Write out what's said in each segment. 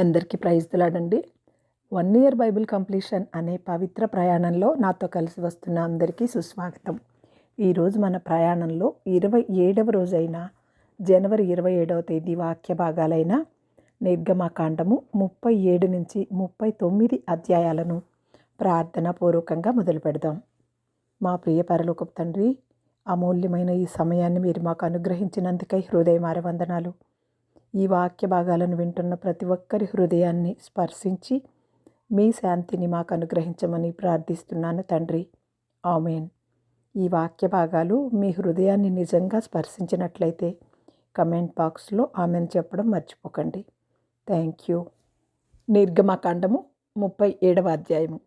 అందరికీ praise దిలాడండి. 1 year Bible completion అనే పవిత్ర ప్రయాణంలో నాతో కలిసి వస్తున్న అందరికీ సుస్వాగతం. ఈరోజు మన ప్రయాణంలో 27వ రోజైన జనవరి 27వ తేదీ వాక్య భాగాలైన నిర్గమకాండము 37 నుంచి 39 అధ్యాయాలను ప్రార్థనా పూర్వకంగా మొదలు పెడదాం. మా ప్రియ పరలోకపు తండ్రి, అమూల్యమైన ఈ సమయాన్ని మీరు మాకు అనుగ్రహించినందుకై హృదయమార వందనాలు. ఈ వాక్య భాగాలను వింటున్న ప్రతి ఒక్కరి హృదయాన్ని స్పర్శించి మీ శాంతిని మాకు అనుగ్రహించమని ప్రార్థిస్తున్నాను తండ్రి. ఆమేన్. ఈ వాక్య భాగాలు మీ హృదయాన్ని నిజంగా స్పర్శించినట్లయితే కమెంట్ బాక్స్లో ఆమెన్ చెప్పడం మర్చిపోకండి. Thank you. నిర్గమకాండము 37వ అధ్యాయము.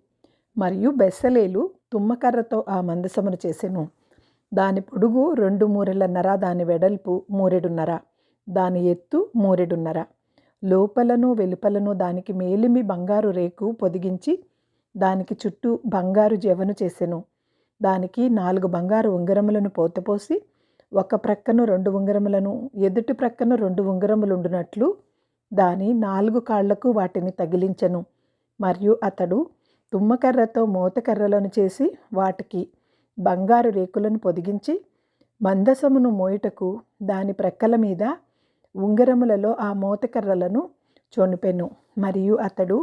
మరియు బెస్సలేలు తుమ్మకర్రతో ఆ మందసమును చేసెను. దాని పొడుగు 2 మూరెలన్నర, దాని వెడల్పు 1 మూరెడున్నర, దాని ఎత్తు 1 మూరెడున్నర. లోపలను వెలుపలను దానికి మేలిమి బంగారు రేకు పొదిగించి దానికి చుట్టూ బంగారు జెవను చేసెను. దానికి 4 బంగారు ఉంగరములను పోతపోసి ఒక ప్రక్కను 2 ఉంగరములను, ఎదుటి ప్రక్కను 2 ఉంగరములుండునట్లు దాని 4 కాళ్లకు వాటిని తగిలించెను. మరియు అతడు తుమ్మకర్రతో మోతకర్రలను చేసి వాటికి బంగారు రేకులను పొదిగించి మందసమును మోయుటకు దాని ప్రక్కల మీద ఉంగరములలో ఆ మోతకర్రలను చొనిపెను. మరియు అతడు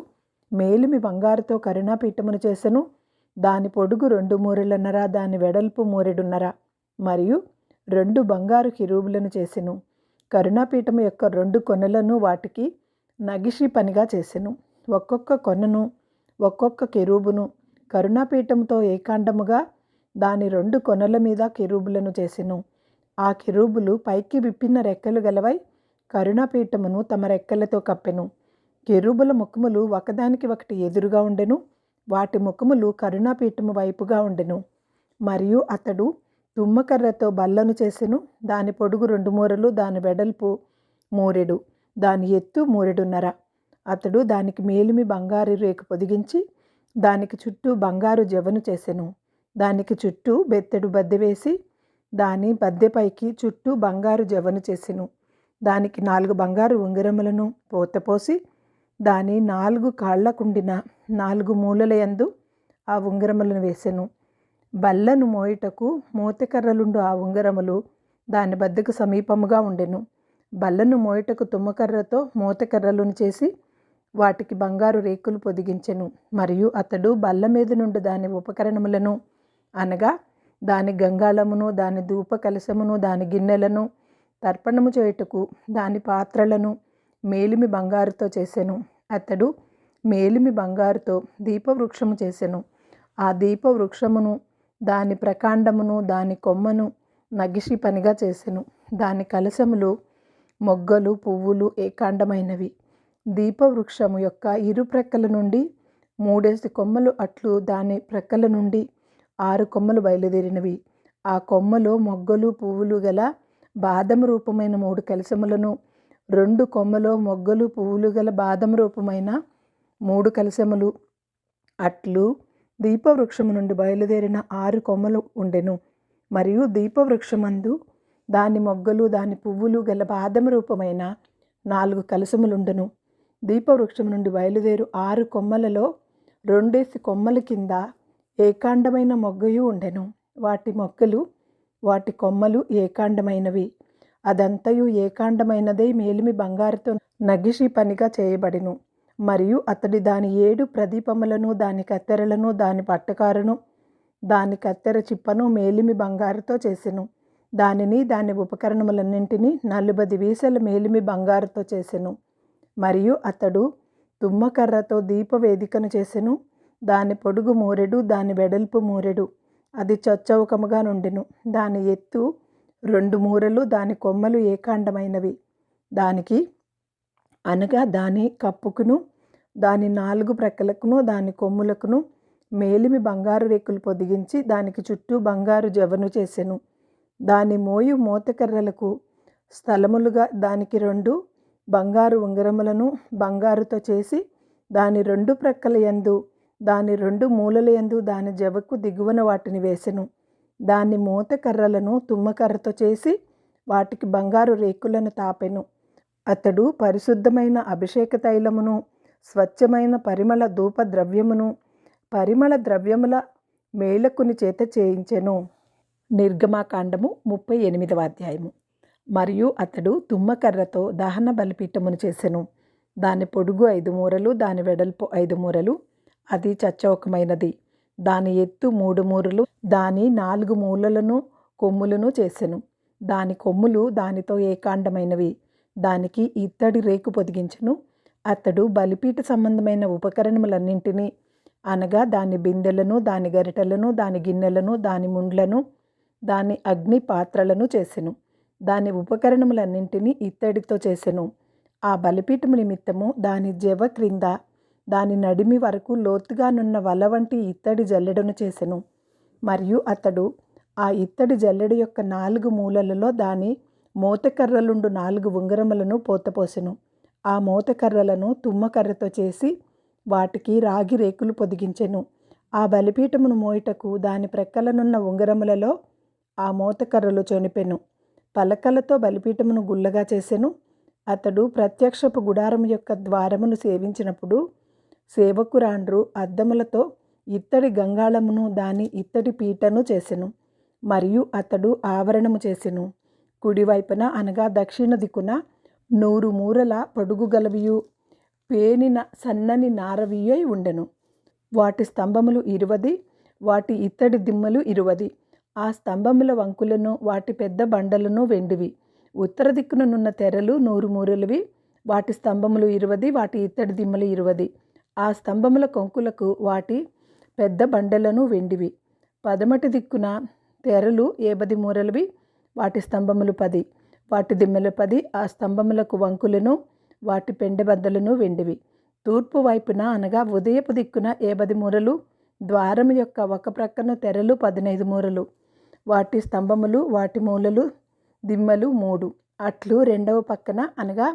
మేలిమి బంగారుతో కరుణాపీఠమును చేసెను. దాని పొడుగు 2 మూరెలన్నర, దాని వెడల్పు 1 మూరెడున్నర. మరియు 2 బంగారు కిరూబులను చేసెను. కరుణాపీఠము యొక్క 2 కొనలను వాటికి నగిషి పనిగా చేసెను. ఒక్కొక్క కొనను ఒక్కొక్క కెరూబును కరుణాపీఠముతో ఏకాండముగా దాని 2 కొనల మీద కెరూబులను చేసెను. ఆ కెరూబులు పైకి విప్పిన రెక్కలు గలవై కరుణాపీఠమును తమ రెక్కలతో కప్పెను. కెరూబుల ముఖములు ఒకదానికి ఒకటి ఎదురుగా ఉండెను. వాటి ముఖములు కరుణాపీఠము వైపుగా ఉండెను. మరియు అతడు తుమ్మకర్రతో బల్లను చేసెను. దాని పొడుగు 2 మూరలు, దాని వెడల్పు 1 మూరెడు, దాని ఎత్తు 1 మూరెడున్నర. అతడు దానికి మేలిమి బంగారు రేకు పొదిగించి దానికి చుట్టూ బంగారు జెవను చేసెను. దానికి చుట్టూ బెత్తెడు బద్దె వేసి దాని బద్దెపైకి చుట్టూ బంగారు జెవను చేసెను. దానికి 4 బంగారు ఉంగరములను పోతపోసి దాని 4 కాళ్లకుండిన 4 మూలల యందు ఆ ఉంగరములను వేసెను. బల్లను మోయుటకు మోతకర్రలుండు ఆ ఉంగరములు దాని బద్దకు సమీపముగా ఉండెను. బల్లను మోయుటకు తుమ్మకర్రతో మోతకర్రలను చేసి వాటికి బంగారు రేకులు పొదిగించెను. మరియు అతడు బల్ల మీద నుండి దాని ఉపకరణములను అనగా దాని గంగాళమును, దాని ధూప కలశమును, దాని గిన్నెలను, తర్పణము చేయుటకు దాని పాత్రలను మేలిమి బంగారుతో చేసెను. అతడు మేలిమి బంగారుతో దీపవృక్షము చేసెను. ఆ దీపవృక్షమును, దాని ప్రకాండమును, దాని కొమ్మను నగిషి పనిగా చేసెను. దాని కలశములు, మొగ్గలు, పువ్వులు ఏకాండమైనవి. దీపవృక్షము యొక్క ఇరు ప్రక్కల నుండి 3 కొమ్మలు అట్లు దాని ప్రక్కల నుండి 6 కొమ్మలు బయలుదేరినవి. ఆ కొమ్మలో మొగ్గలు, పువ్వులు గల బాదము రూపమైన 3 కలశములను, 2 కొమ్మలో మొగ్గలు, పువ్వులు గల బాదము రూపమైన 3 కలశములు అట్లు దీపవృక్షము నుండి బయలుదేరిన 6 కొమ్మలు ఉండెను. మరియు దీపవృక్షమందు దాని మొగ్గలు, దాని పువ్వులు గల బాదము రూపమైన 4 కలశములుండెను. దీపవృక్షము నుండి బయలుదేరు 6 కొమ్మలలో 2 కొమ్మల కింద ఏకాండమైన మొగ్గయు ఉండెను. వాటి మొగ్గలు, వాటి కొమ్మలు ఏకాండమైనవి. అదంతయు ఏకాండమైనదే మేలిమి బంగారుతో నగిషి పనిగా చేయబడిను. మరియు అతడి దాని 7 ప్రదీపములను, దాని కత్తెరలను, దాని పట్టకారును, దాని కత్తెర చిప్పను మేలిమి బంగారుతో చేసెను. దానిని, దాని ఉపకరణములన్నింటినీ 40 వీసల మేలిమి బంగారుతో చేసెను. మరియు అతడు తుమ్మకర్రతో దీపవేదికను చేసెను. దాని పొడుగు 1 మూరెడు, దాని వెడల్పు 1 మూరెడు. అది చొచ్చౌకముగా నుండెను. దాని ఎత్తు 2 మూరలు, దాని కొమ్మలు ఏకాండమైనవి. దానికి అనగా దాని కప్పుకును, దాని 4 ప్రక్కలకును, దాని కొమ్ములకును మేలిమి బంగారు రేకులు పొదిగించి దానికి చుట్టూ బంగారు జెవను చేసెను. దాని మోయు మోతకర్రలకు స్థలములుగా దానికి 2 బంగారు ఉంగరములను బంగారుతో చేసి దాని 2 ప్రక్కల యందు, దాని 2 మూలల యందు దాని జెవకు దిగువన వాటిని వేసెను. దాని మోతకర్రలను తుమ్మకర్రతో చేసి వాటికి బంగారు రేకులను తాపెను. అతడు పరిశుద్ధమైన అభిషేక తైలమును, స్వచ్ఛమైన పరిమళ ధూప ద్రవ్యమును, పరిమళ ద్రవ్యముల మేలకుని చేత చేయించెను. నిర్గమాకాండము 38వ అధ్యాయము. మరియు అతడు తుమ్మకర్రతో దహన బలిపీఠమును చేసెను. దాని పొడుగు 5 మూరలు, దాని వెడల్పు 5 మూరలు, అది చచ్చౌకమైనది. దాని ఎత్తు 3 మూరలు, దాని 4 మూలలను కొమ్ములను చేసెను. దాని కొమ్ములు దానితో ఏకాండమైనవి. దానికి ఇత్తడి రేకు పొదిగించెను. అతడు బలిపీఠ సంబంధమైన ఉపకరణములన్నింటినీ, అనగా దాని బిందెలను, దాని గరిటెలను, దాని గిన్నెలను, దాని ముండ్లను, దాని అగ్ని పాత్రలను చేసెను. దాని ఉపకరణములన్నింటినీ ఇత్తడితో చేసెను. ఆ బలిపీఠము నిమిత్తము దాని జెవ క్రింద దాని నడిమి వరకు లోతుగానున్న వల వంటి ఇత్తడి జల్లెడను చేసెను. మరియు అతడు ఆ ఇత్తడి జల్లెడ యొక్క 4 మూలలలో దాని మోతకర్రలుండు 4 ఉంగరములను పోతపోసెను. ఆ మోతకర్రలను తుమ్మకర్రతో చేసి వాటికి రాగి రేకులు పొదిగించెను. ఆ బలిపీఠమును మోయుటకు దాని ప్రక్కలనున్న ఉంగరములలో ఆ మోతకర్రలు చొనిపెను. పలకలతో బలిపీఠమును గుల్లగా చేసెను. అతడు ప్రత్యక్షపు గుడారము యొక్క ద్వారమును సేవించినప్పుడు సేవకురాండ్రు అద్దములతో ఇత్తడి గంగాళమును, దాని ఇత్తడి పీటను చేసెను. మరియు అతడు ఆవరణము చేసెను. కుడివైపున అనగా దక్షిణ దిక్కున 100 మూరల పొడుగు గలవియు పేనిన సన్నని నారవియై ఉండెను. వాటి స్తంభములు 20, వాటి ఇత్తడి దిమ్మలు 20. ఆ స్తంభముల వంకులను, వాటి పెద్ద బండలను వెండివి. ఉత్తర దిక్కుననున్న తెరలు 100 మూరలవి, వాటి స్తంభములు 20, వాటి ఇత్తడి దిమ్మలు 20. ఆ స్తంభముల కొంకులకు వాటి పెద్ద బండలను వెండివి. పడమటి దిక్కున తెరలు 50 మూరలవి, వాటి స్తంభములు 10, వాటి దిమ్మలు 10. ఆ స్తంభములకు వంకులను, వాటి పెండెబద్దలను వెండివి. తూర్పు వైపున అనగా ఉదయపు దిక్కున 50 మూరలు, ద్వారము యొక్క ఒక ప్రక్కన తెరలు 15 మూరలు, వాటి స్తంభములు, వాటి మూలలు, దిమ్మలు 3. అట్లు రెండవ పక్కన అనగా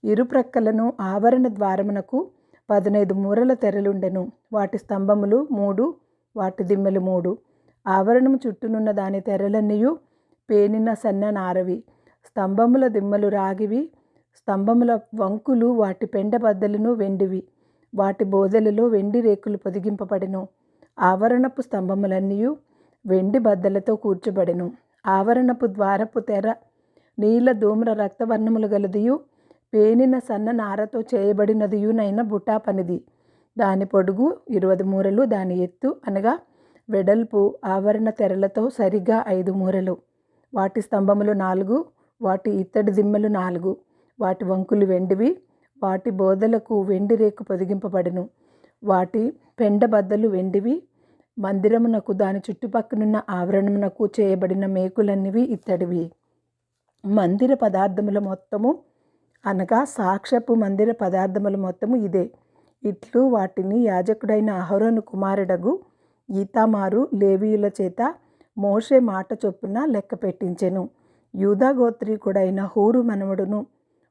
ఇరుప్రక్కలను ఆవరణ ద్వారమునకు 15 మూరల తెరలుండెను. వాటి స్తంభములు 3, వాటి దిమ్మలు 3. ఆవరణము చుట్టూనున్న దాని తెరలన్నీయు పేనిన సన్న నారవి. స్తంభముల దిమ్మలు రాగివి. స్తంభముల వంకులు, వాటి పెండ బద్దలను వెండివి. వాటి బోదెలలో వెండి రేకులు పొదిగింపబడెను. ఆవరణపు స్తంభములన్నీయు వెండి బద్దలతో కూర్చబడెను. ఆవరణపు ద్వారపు తెర నీల ధూమ్ర రక్తవర్ణములు గలదియు పేనిన సన్న నారతో చేయబడినదియునైన బుటా పనిది. దాని పొడుగు 20 మూరలు, దాని ఎత్తు అనగా వెడల్పు ఆవరణ తెరలతో సరిగా 5 మూరలు. వాటి స్తంభములు 4, వాటి ఇత్తడి దిమ్మలు 4. వాటి వంకులు వెండివి. వాటి బోదలకు వెండి రేకు పొదిగింపబడెను. వాటి పెండ బద్దలు వెండివి. మందిరమునకు దాని చుట్టుపక్కనున్న ఆవరణమునకు చేయబడిన మేకులన్నీవి ఇత్తడివి. మందిర పదార్థముల మొత్తము అనగా సాక్ష్యపు మందిర పదార్థముల మొత్తము ఇదే. ఇట్లు వాటిని యాజకుడైన అహరోను కుమారుడగు ఈతామారు లేవీయుల చేత మోషే మాట చొప్పున లెక్క పెట్టించెను. యూదా గోత్రీకుడైన హూరు మనవడును,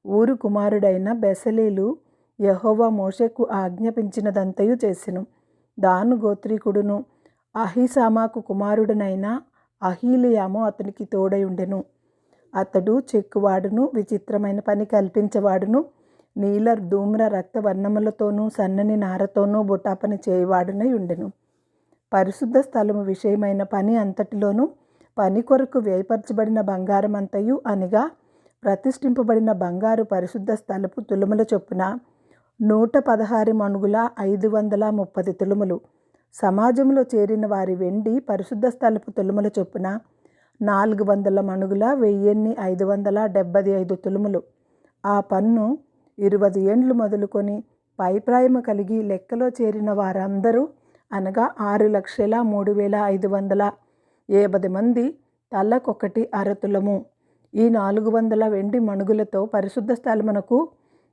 ఊరు కుమారుడైన బెసలేలు యెహోవా మోషేకు ఆజ్ఞాపించినదంతయు చేసెను. దాను గోత్రీకుడును అహీసామాకు కుమారుడనైన అహీలియాము అతనికి తోడై ఉండెను. అతడు చెక్కువాడును, విచిత్రమైన పని కల్పించేవాడును, నీల ధూమ్ర రక్తవర్ణములతోనూ సన్నని నారతోనూ బుటాపని చేయవాడునై ఉండెను. పరిశుద్ధ స్థలము విషయమైన పని అంతటిలోనూ పని కొరకు వ్యయపరచబడిన బంగారం అంతయు అనగా ప్రతిష్ఠింపబడిన బంగారు పరిశుద్ధ స్థలపు తులముల చొప్పున 116 మణుగుల 530 తులములు. సమాజంలో చేరిన వారి వెండి పరిశుద్ధ స్థలపు తులముల చొప్పున 400 మణుగుల 1575 తులములు. ఆ పన్ను 20 ఏండ్లు మొదలుకొని పైప్రాయము కలిగి లెక్కలో చేరిన వారందరూ అనగా 6,03,580 మంది తలకొకటి అరతులము. ఈ 400 వెండి మణుగులతో పరిశుద్ధ స్థలమునకు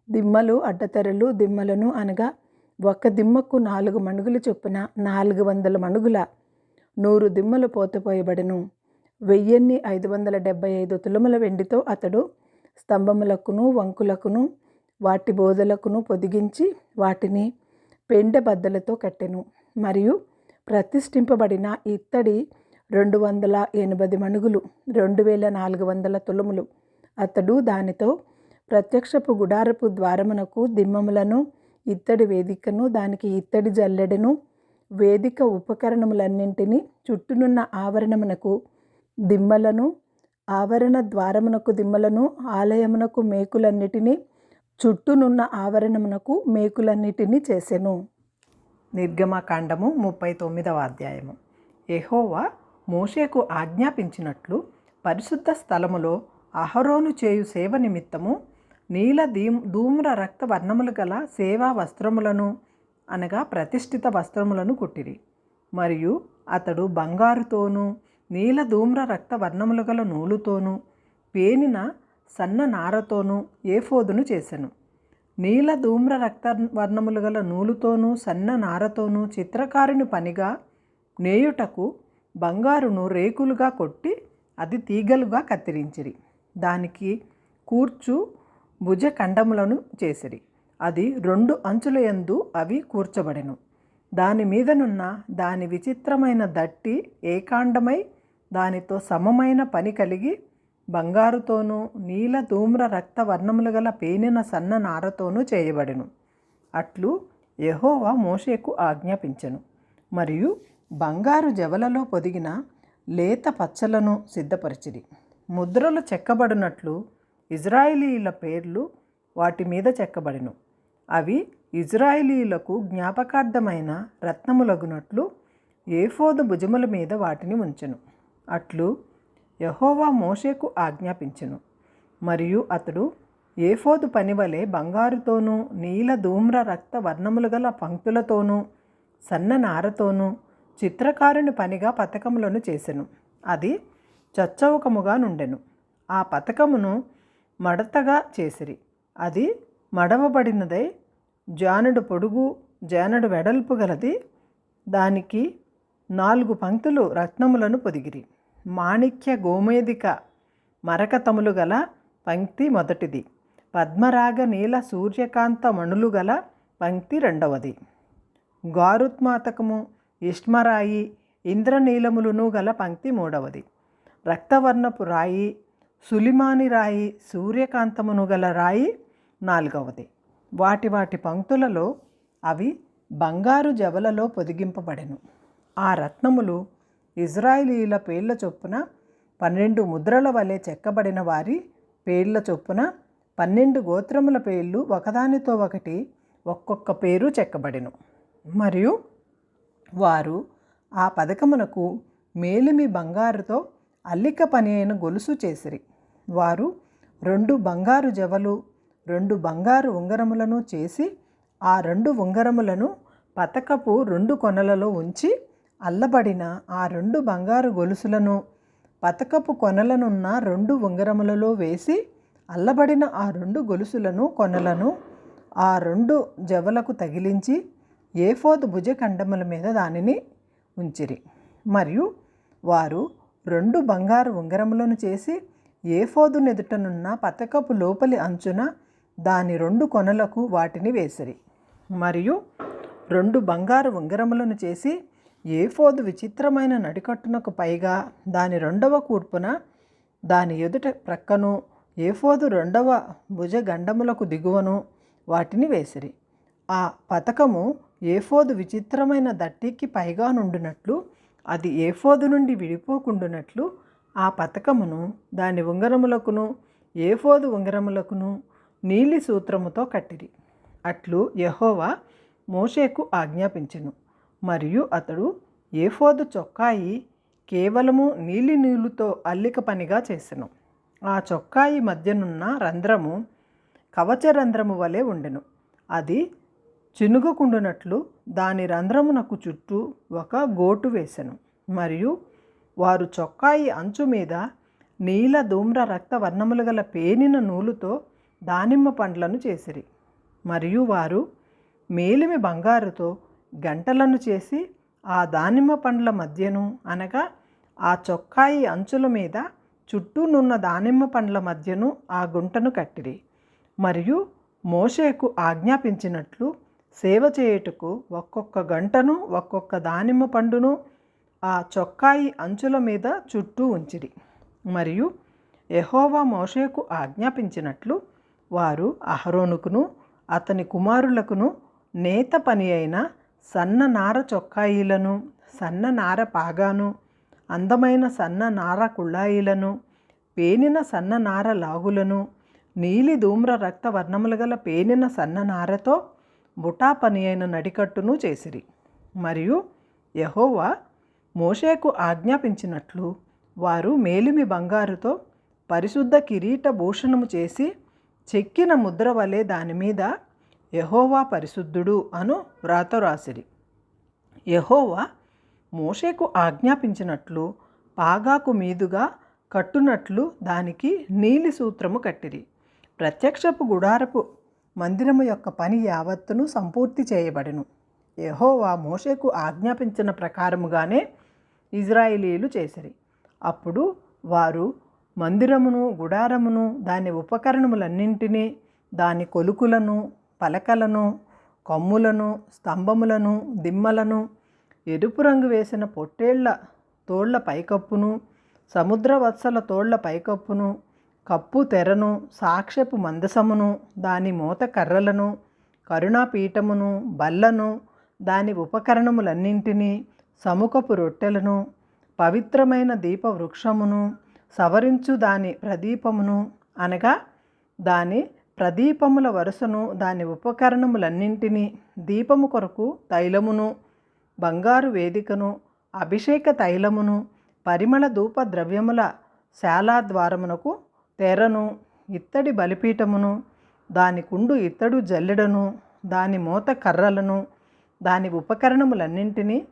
దిమ్మలు, అడ్డతెరలు, దిమ్మలను అనగా ఒక దిమ్మకు 4 మణుగులు చొప్పున 400 మణుగుల 100 దిమ్మలు పోతపోయబడెను. 1575 తులముల వెండితో అతడు స్తంభములకును, వంకులకును, వాటి బోదలకును పొదిగించి వాటిని పెండ బద్దలతో కట్టెను. మరియు ప్రతిష్ఠింపబడిన ఇత్తడి 280 మణుగులు, 2400 తులములు. అతడు దానితో ప్రత్యక్షపు గుడారపు ద్వారమునకు దిమ్మములను, ఇత్తడి వేదికను, దానికి ఇత్తడి జల్లెడను, వేదిక ఉపకరణములన్నింటినీ, చుట్టూనున్న ఆవరణమునకు దిమ్మలను, ఆవరణ ద్వారమునకు దిమ్మలను, ఆలయమునకు మేకులన్నిటినీ, చుట్టూనున్న ఆవరణమునకు మేకులన్నిటినీ చేసెను. నిర్గమకాండము 39వ అధ్యాయము. యెహోవా మోషేకు ఆజ్ఞాపించినట్లు పరిశుద్ధ స్థలములో అహరోను చేయు సేవ నిమిత్తము నీల ధూమ్ర రక్త వర్ణములు గల సేవా వస్త్రములను అనగా ప్రతిష్ఠిత వస్త్రములను కుట్టిరి. మరియు అతడు బంగారుతోనూ నీల ధూమ్ర రక్త వర్ణములు గల నూలుతోనూ పేనిన సన్న నారతోనూ ఏఫోదును చేసెను. నీల ధూమ్ర రక్త వర్ణములు గల నూలుతోనూ సన్న నారతోనూ చిత్రకారుని పనిగా నేయుటకు బంగారును రేకులుగా కొట్టి అది తీగలుగా కత్తిరించిరి. దానికి కూర్చు భుజఖండములను చేసిరి. అది 2 అంచుల యందు అవి కూర్చబడెను. దాని మీదనున్న దాని విచిత్రమైన దట్టి ఏకాండమై దానితో సమమైన పని కలిగి బంగారుతోనూ నీల ధూమ్ర రక్త వర్ణములు గల పేనిన సన్న నారతోనూ చేయబడెను. అట్లు యెహోవా మోషేకు ఆజ్ఞాపించెను. మరియు బంగారు జవలలో పొదిగిన లేత పచ్చలను సిద్ధపరిచిరి. ముద్రలు చెక్కబడినట్లు ఇజ్రాయేలీయుల పేర్లు వాటి మీద చెక్కబడెను. అవి ఇజ్రాయేలీయులకు జ్ఞాపకార్థమైన రత్నములగునట్లు ఏఫోదు భుజముల మీద వాటిని ఉంచెను. అట్లు యెహోవా మోషేకు ఆజ్ఞాపించెను. మరియు అతడు ఏఫోదు పనివలె బంగారుతోనూ నీల ధూమ్ర రక్త వర్ణములు గల పంక్తులతోనూ సన్న నారతోనూ చిత్రకారుని పనిగా పతకములను చేసెను. అది చచ్చౌకముగా నుండెను. ఆ పతకమును మడతగా చేసిరి. అది మడవబడినదై జానెడు పొడుగు జానెడు వెడల్పు గలది. దానికి 4 పంక్తులు రత్నములను పొదిగిరి. మాణిక్య గోమేదిక మరకతములు గల పంక్తి మొదటిది. పద్మరాగ నీల సూర్యకాంత మణులు గల పంక్తి రెండవది. గారుత్మాతకము ఇష్మరాయి ఇంద్రనీలములును గల పంక్తి మూడవది. రక్తవర్ణపు రాయి సులిమాని రాయి సూర్యకాంతమును గల రాయి నాలుగవది. వాటి వాటి పంక్తులలో అవి బంగారు జవలలో పొదిగింపబడెను. ఆ రత్నములు ఇజ్రాయేలీయుల పేర్ల చొప్పున 12 ముద్రల వలె చెక్కబడిన వారి పేర్ల చొప్పున 12 గోత్రముల పేర్లు ఒకదానితో ఒకటి ఒక్కొక్క పేరు చెక్కబడెను. మరియు వారు ఆ పథకమునకు మేలిమి బంగారుతో అల్లిక పని అయిన గొలుసు చేసిరి. వారు 2 బంగారు జవలు 2 బంగారు ఉంగరములను చేసి ఆ 2 ఉంగరములను పతకపు 2 కొనలలో ఉంచి అల్లబడిన ఆ 2 బంగారు గొలుసులను పతకపు కొనలనున్న 2 ఉంగరములలో వేసి అల్లబడిన ఆ 2 గొలుసులను కొనలను ఆ 2 జవలకు తగిలించి ఏఫోదు భుజఖండముల మీద దానిని ఉంచిరి. మరియు వారు 2 బంగారు ఉంగరములను చేసి ఏఫోదు నెదుటనున్న పతకపు లోపలి అంచున దాని 2 కొనలకు వాటిని వేసిరి. మరియు 2 బంగారు ఉంగరములను చేసి ఏఫోదు విచిత్రమైన నడికట్టునకు పైగా దాని 2వ కూర్పున దాని ఎదుట ప్రక్కను ఏఫోదు 2వ భుజగండములకు దిగువను వాటిని వేసిరి. ఆ పతకము ఏఫోదు విచిత్రమైన దట్టికి పైగా నుండినట్లు అది ఏఫోదు నుండి విడిపోకుండునట్లు ఆ పతకమును దాని ఉంగరములకును ఏఫోదు ఉంగరములకును నీలి సూత్రముతో కట్టిరి. అట్లు యెహోవా మోషేకు ఆజ్ఞాపించెను. మరియు అతడు ఏఫోదు చొక్కాయి కేవలము నీలి నూలుతో అల్లిక పనిగా చేసెను. ఆ చొక్కాయి మధ్యనున్న రంధ్రము కవచరంధ్రము వలె ఉండెను. అది చినుగకుండునట్లు దాని రంధ్రమునకు చుట్టూ ఒక గోటు వేసెను. మరియు వారు చొక్కాయి అంచు మీద నీల ధూమ్ర రక్త వర్ణములు గల పేనిన నూలుతో దానిమ్మ పండ్లను చేసిరి. మరియు వారు మేలిమి బంగారుతో గంటలను చేసి ఆ దానిమ్మ పండ్ల మధ్యను అనగా ఆ చొక్కాయి అంచుల మీద చుట్టూనున్న దానిమ్మ పండ్ల మధ్యను ఆ గుంటను కట్టిరి. మరియు మోషేకు ఆజ్ఞాపించినట్లు సేవ చేయుటకు ఒక్కొక్క గంటను ఒక్కొక్క దానిమ్మ పండును ఆ చొక్కాయి అంచుల మీద చుట్టూ ఉంచిరి. మరియు యెహోవా మోషేకు ఆజ్ఞాపించినట్లు వారు అహరోనుకును అతని కుమారులకును నేత పని అయిన సన్న నార చొక్కాయిలను, సన్న నార పాగాను, అందమైన సన్న నార కుళ్ళాయిలను, పేనిన సన్న నార లాగులను, నీలి ధూమ్ర రక్త వర్ణములు గల పేనిన సన్న నారతో బుటా పని అయిన నడికట్టును చేసిరి. మరియు యెహోవా మోషేకు ఆజ్ఞాపించినట్లు వారు మేలిమి బంగారుతో పరిశుద్ధ కిరీట భూషణము చేసి చెక్కిన ముద్ర వలె దానిమీద యెహోవా పరిశుద్ధుడు అను వ్రాత రాసిరి. యెహోవా మోషేకు ఆజ్ఞాపించినట్లు పాగాకు మీదుగా కట్టునట్లు దానికి నీలి సూత్రము కట్టిరి. ప్రత్యక్షపు గుడారపు మందిరము యొక్క పని యావత్తును సంపూర్తి చేయబడెను. యెహోవా మోషేకు ఆజ్ఞాపించిన ప్రకారముగానే ఇజ్రాయేలీయులు చేసిరి. అప్పుడు వారు మందిరమును, గుడారమును, దాని ఉపకరణములన్నింటినీ, దాని కొలుకులను, పలకలను, కొమ్ములను, స్తంభములను, దిమ్మలను, ఎరుపు రంగు వేసిన పొట్టేళ్ల తోళ్ల పైకప్పును, సముద్రవత్సల తోళ్ల పైకప్పును, కప్పు తెరను, సాక్ష్యపు మందసమును, దాని మోత కర్రలను, కరుణాపీఠమును, బల్లను, దాని ఉపకరణములన్నింటినీ, సముఖపు రొట్టెలను, పవిత్రమైన దీపవృక్షమును, సవరించు దాని ప్రదీపమును, అనగా దాని ప్రదీపముల వరుసను, దాని ఉపకరణములన్నింటినీ, దీపము కొరకు తైలమును, బంగారు వేదికను, అభిషేక తైలమును, పరిమళ ధూప ద్రవ్యముల శాలాద్వారమునకు తెరను, ఇత్తడి బలిపీఠమును, దాని కుండు ఇత్తడు జల్లెడను, దాని మోత కర్రలను, దాని ఉపకరణములన్నింటినీ,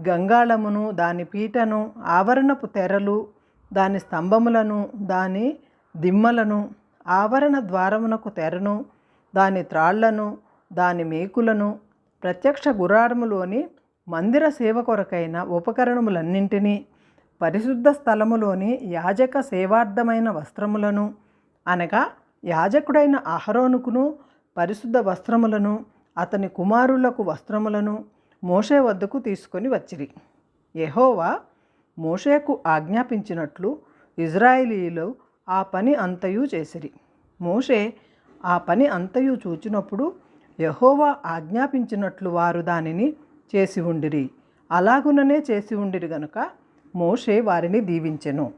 గంగాళమును, దాని పీటను, ఆవరణపు తెరలు, దాని స్తంభములను, దాని దిమ్మలను, ఆవరణ ద్వారమునకు తెరను, దాని త్రాళ్లను, దాని మేకులను, ప్రత్యక్ష గుడారములోని మందిర సేవ కొరకైన ఉపకరణములన్నింటినీ, పరిశుద్ధ స్థలములోని యాజక సేవార్థమైన వస్త్రములను, అనగా యాజకుడైన అహరోనుకును పరిశుద్ధ వస్త్రములను, అతని కుమారులకు వస్త్రములను మోషే వద్దకు తీసుకొని వచ్చిరి. యెహోవా మోషేకు ఆజ్ఞాపించినట్లు ఇజ్రాయేలీయులు ఆ పని అంతయు చేసిరి. మోషే ఆ పని అంతయు చూచినప్పుడు యెహోవా ఆజ్ఞాపించినట్లు వారు దానిని చేసి ఉండిరి. అలాగుననే చేసి ఉండిరి గనుక మోషే వారిని దీవించెను.